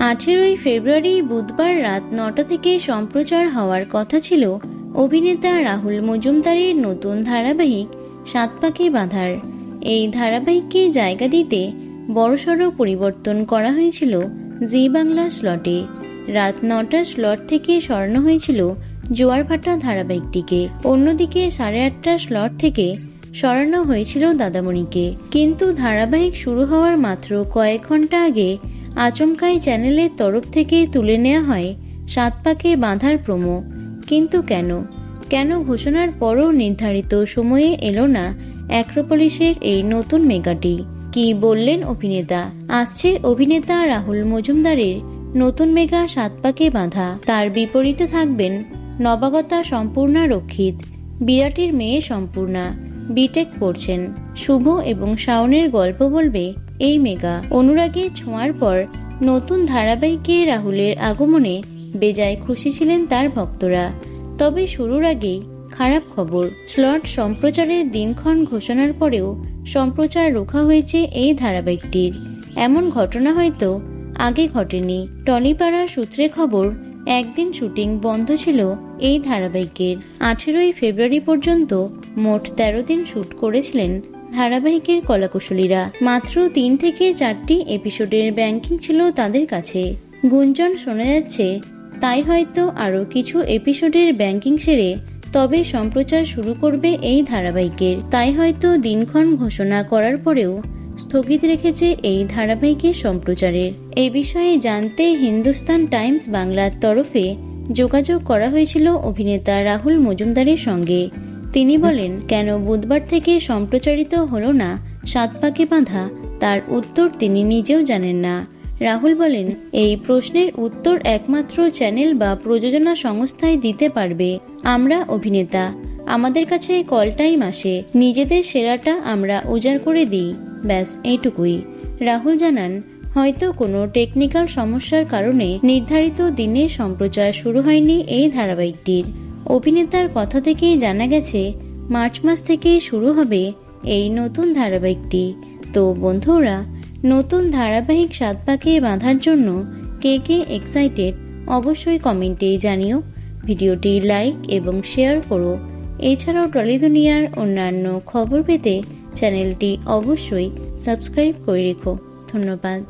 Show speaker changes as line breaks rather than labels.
18ই ফেব্রুয়ারি বুধবার রাত 9টা থেকে সম্প্রচার হওয়ার কথা ছিল অভিনেতা রাহুল মজুমদারের নতুন ধারাবাহিক সাত পাকে বাঁধার। এই ধারাবাহিককে জায়গা দিতে বড়সড় পরিবর্তন করা হয়েছিল জি বাংলা স্লটে। রাত 9টার স্লট থেকে সরানো হয়েছিল জোয়ার ভাটা ধারাবাহিকটিকে। অন্যদিকে 8:30টার স্লট থেকে সরানো হয়েছিল দাদামণিকে। কিন্তু ধারাবাহিক শুরু হওয়ার মাত্র কয়েক ঘন্টা আগে আচমকাই চ্যানেলের তরফ থেকে তুলে নেওয়া হয় সাত পাকে বাঁধার প্রোমো। কিন্তু কেন ঘোষণার পরও নির্ধারিত সময়ে এলো না অ্যাক্রোপলিসের এই নতুন মেগাটি? কি বললেন অভিনেতা? আসছে অভিনেতা রাহুল মজুমদারের নতুন মেগা সাত পাকে বাঁধা। তার বিপরীতে থাকবেন নবাগতা সম্পূর্ণা রক্ষিত। বিরাটির মেয়ে সম্পূর্ণা বিটেক পড়ছেন। শুভ এবং শাওনের গল্প বলবে এই মেগা। অনুরাগের ছোঁয়ার পর নতুন ধারাবাহিকে রাহুলের আগমনে বেজায় খুশি ছিলেন তার ভক্তরা। তবে শুরুর আগেই খারাপ খবর। স্লট সম্প্রচারের দিনক্ষণ ঘোষণার পরেও সম্প্রচার রোখা হয়েছে এই ধারাবাহিকটির। এমন ঘটনা হয়তো আগে ঘটেনি। টলিপাড়া সূত্রে খবর, একদিন শুটিং বন্ধ ছিল এই ধারাবাহিকের। 18ই ফেব্রুয়ারি পর্যন্ত মোট 13 দিন শুট করেছিলেন ধারাবাহিকের কলাকুশলীরা। মাত্র 3 থেকে 4টি এপিসোডের ব্যাংকিং ছিল তাদের কাছে। গুঞ্জন শোনা যাচ্ছে তাই হয়তো আরও কিছু এপিসোডের ব্যাংকিং সেরে তবে সম্প্রচার শুরু করবে এই ধারাবাহিকের। তাই হয়তো দিনক্ষণ ঘোষণা করার পরেও স্থগিত রেখেছে এই ধারাবাহিকের সম্প্রচারের। এই বিষয়ে জানতে হিন্দুস্তান টাইমস বাংলার তরফে যোগাযোগ করা হয়েছিল অভিনেতা রাহুল মজুমদারের সঙ্গে। তিনি বলেন, কেন বুধবার থেকে সম্প্রচারিত হলো না সাত পাকে বাঁধা, তার উত্তর তিনি নিজেও জানেন না। রাহুল বলেন, এই প্রশ্নের উত্তর একমাত্র চ্যানেল বা প্রযোজনা সংস্থাই দিতে পারবে। আমরা অভিনেতা, আমাদের কাছে কল টাইম আসে, নিজেদের সেরাটা আমরা উজাড় করে দিই, ব্যাস এইটুকুই। রাহুল জানান, হয়তো কোনো টেকনিক্যাল সমস্যার কারণে নির্ধারিত দিনে সম্প্রচার শুরু হয়নি এই ধারাবাহিকটির। অভিনেতার কথা থেকেই জানা গেছে মার্চ মাস থেকেই শুরু হবে এই নতুন ধারাবাহিকটি। তো বন্ধুরা, নতুন ধারাবাহিক সাত পাকে বাঁধার জন্য কে এক্সাইটেড অবশ্যই কমেন্টে জানিও। ভিডিওটি লাইক এবং শেয়ার করো। এছাড়াও টলি দুনিয়ার অন্যান্য খবর পেতে চ্যানেলটি অবশ্যই সাবস্ক্রাইব করে রেখো। ধন্যবাদ।